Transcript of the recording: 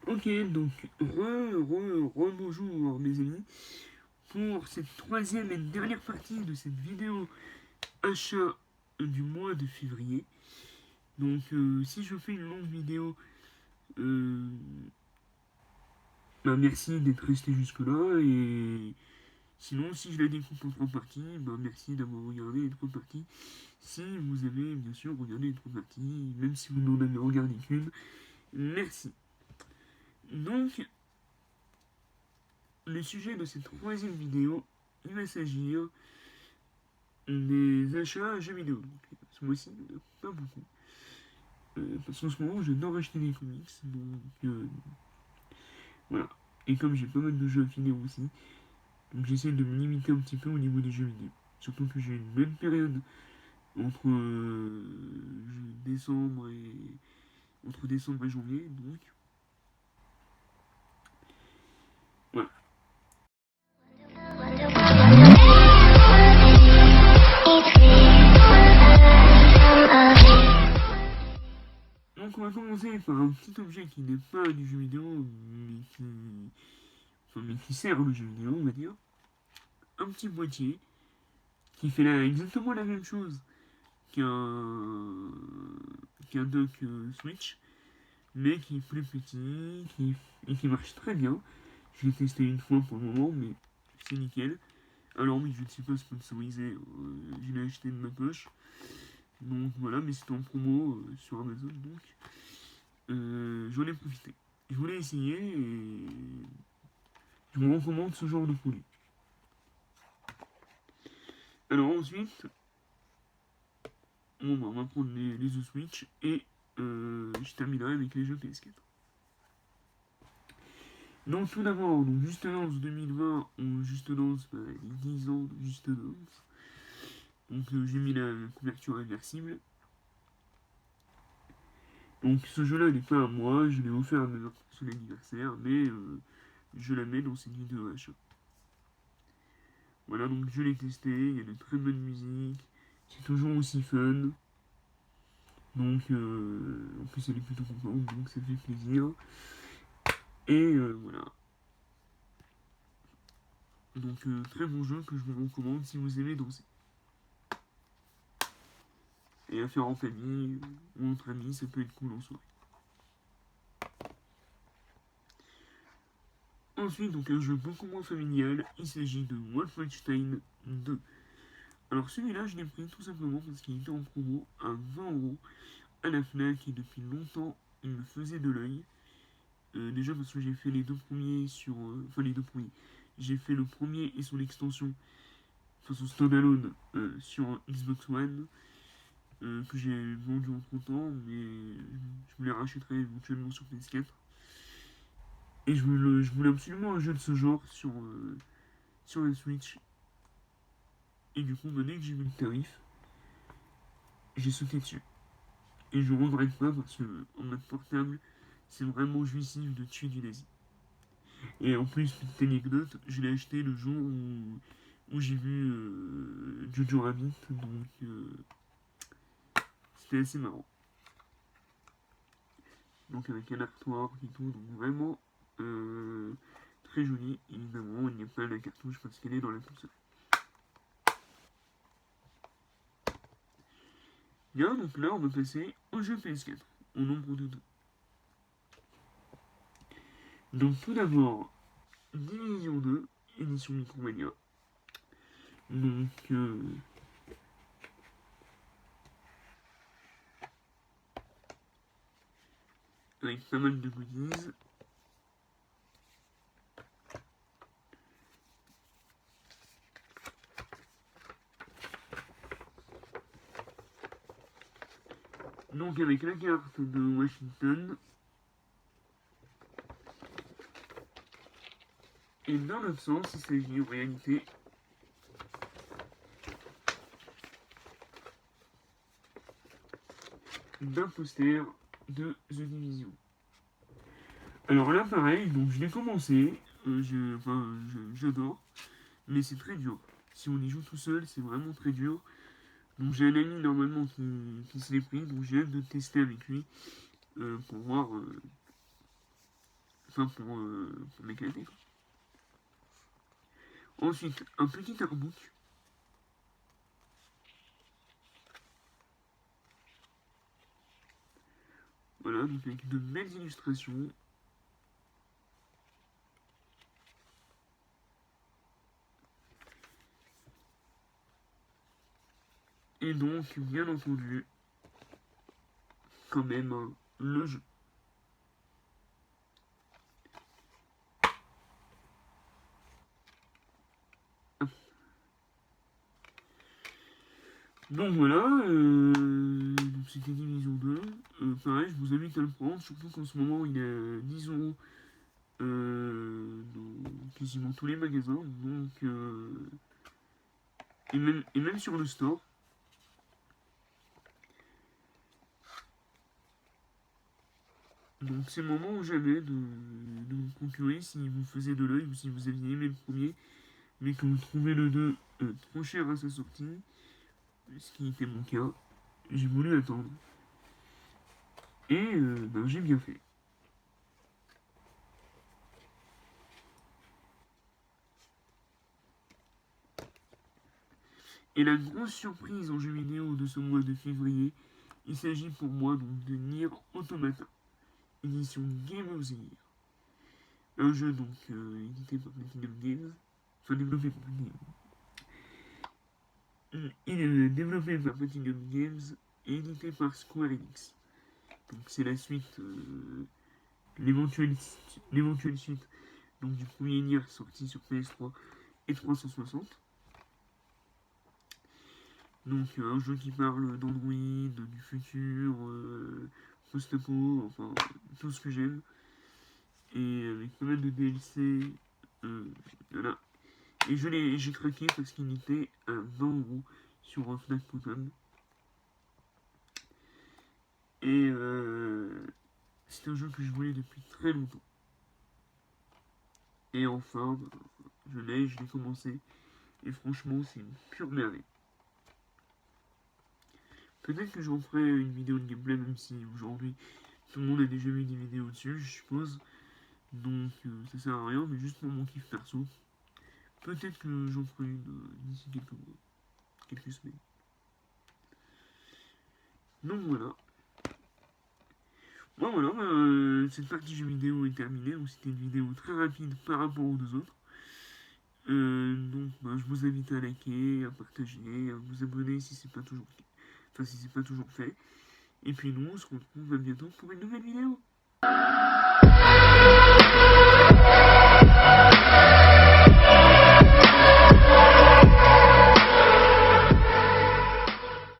Ok, donc bonjour mes amis, pour cette troisième et dernière partie de cette vidéo achat du mois de février. Donc si je fais une longue vidéo, euh, merci d'être resté jusque là, et sinon si je la découpe en trois parties, merci d'avoir regardé les trois parties. Si vous avez bien sûr regardé les trois parties, même si vous n'en avez regardé qu'une, merci. Donc le sujet de cette troisième vidéo, il va s'agir des achats à jeux vidéo. Donc, ce mois-ci, pas beaucoup. Parce qu'en ce moment, j'adore acheter des comics. Donc, voilà. Et comme j'ai pas mal de jeux à finir aussi, donc j'essaie de me limiter un petit peu au niveau des jeux vidéo. Surtout que j'ai une bonne période entre décembre et entre décembre et janvier. Donc, voilà. Donc on va commencer par un petit objet qui n'est pas du jeu vidéo, mais qui sert le jeu vidéo, on va dire. Un petit boîtier qui fait exactement la même chose qu'un qu'un dock Switch, mais qui est plus petit et qui marche très bien. Je l'ai testé une fois pour le moment, mais c'est nickel. Alors oui, je ne suis pas sponsorisé, je l'ai acheté de ma poche. Donc voilà, mais c'était en promo sur Amazon, donc j'en ai profité. Je voulais essayer et je vous recommande ce genre de produit. Alors ensuite, on va prendre les jeux Switch et je terminerai avec les jeux PS4. Donc tout d'abord, donc Just Dance 2020 ou Just Dance, les 10 ans de Just Dance. Donc j'ai mis la couverture réversible. Donc ce jeu-là n'est pas à moi, je l'ai offert à ma mère pour son anniversaire, mais je la mets dans cette vidéo achat. Voilà, donc je l'ai testé, il y a de très bonnes musiques, c'est toujours aussi fun. Donc en plus elle est plutôt contente, donc ça fait plaisir. Et voilà. Donc très bon jeu que je vous recommande si vous aimez danser. Et à faire en famille ou entre amis, ça peut être cool en soirée. Ensuite, donc un jeu beaucoup moins familial, il s'agit de Wolfenstein 2. Alors celui-là, je l'ai pris tout simplement parce qu'il était en promo à 20 € à la FNAC et depuis longtemps, il me faisait de l'œil. Déjà parce que j'ai fait les deux premiers sur... enfin les deux premiers. J'ai fait le premier et son extension, enfin son standalone sur Xbox One. Que j'ai vendu entre temps, mais je me les rachèterai éventuellement sur PS4. Et je voulais absolument un jeu de ce genre sur la Switch. Et du coup, dès que j'ai vu le tarif, j'ai sauté dessus. Et je regrette pas parce que en mode portable, c'est vraiment jouissif de tuer du nazi. Et en plus, petite anecdote, je l'ai acheté le jour où j'ai vu Jojo Rabbit, donc c'était assez marrant. Donc avec un artwork et tout, donc vraiment très joli. Évidemment, il n'y a pas la cartouche parce qu'elle est dans la console. Bien, donc là on va passer au jeu PS4, au nombre de 2. Donc tout d'abord, Division 2, édition Micromania. Donc avec pas mal de goodies. Donc avec la carte de Washington. Et dans l'autre sens, il s'agit en réalité d'un poster de The Division. Alors là, pareil, donc je l'ai commencé, j'adore, mais c'est très dur. Si on y joue tout seul, c'est vraiment très dur. Donc j'ai un ami normalement qui se l'est pris, donc j'ai hâte de tester avec lui pour voir enfin pour m'éclater, quoi. Ensuite, un petit artbook. Voilà, donc avec de belles illustrations. Et donc, bien entendu, quand même, le jeu. Donc voilà, c'était Division 2. Pareil, je vous invite à le prendre, surtout qu'en ce moment il est à 10 euros dans quasiment tous les magasins. Donc, et même sur le store. Donc c'est le moment ou jamais de vous procurer si vous faisiez de l'œil ou si vous aviez aimé le premier, mais que vous trouvez le 2 trop cher à sa sortie, ce qui était mon cas. J'ai voulu attendre. Et ben, j'ai bien fait. Et la grosse surprise en jeu vidéo de ce mois de février, il s'agit pour moi donc de Nier Automata, édition Game of the Year. Un jeu donc édité par Platinum Games, enfin développé par Platinum. Il est développé par Platinum Games et édité par Square Enix. Donc c'est la suite, l'éventuelle suite donc, du premier Nier sorti sur PS3 et 360. Donc un jeu qui parle d'Android, du futur, post-apo, enfin tout ce que j'aime. Et avec pas mal de DLC. Voilà. Et j'ai craqué parce qu'il était à 20 euros sur Fnac.com. Et c'est un jeu que je voulais depuis très longtemps. Et enfin, je l'ai commencé. Et franchement, c'est une pure merveille. Peut-être que j'en ferai une vidéo de gameplay, même si aujourd'hui tout le monde a déjà vu des vidéos dessus, je suppose. Donc ça sert à rien, mais juste pour mon kiff perso. Peut-être que j'en ferai une d'ici quelques mois, quelques semaines. Donc voilà. Bon voilà, cette partie jeu vidéo est terminée, donc c'était une vidéo très rapide par rapport aux deux autres. Donc je vous invite à liker, à partager, à vous abonner si c'est pas toujours fait. Et puis nous on se retrouve à bientôt pour une nouvelle vidéo.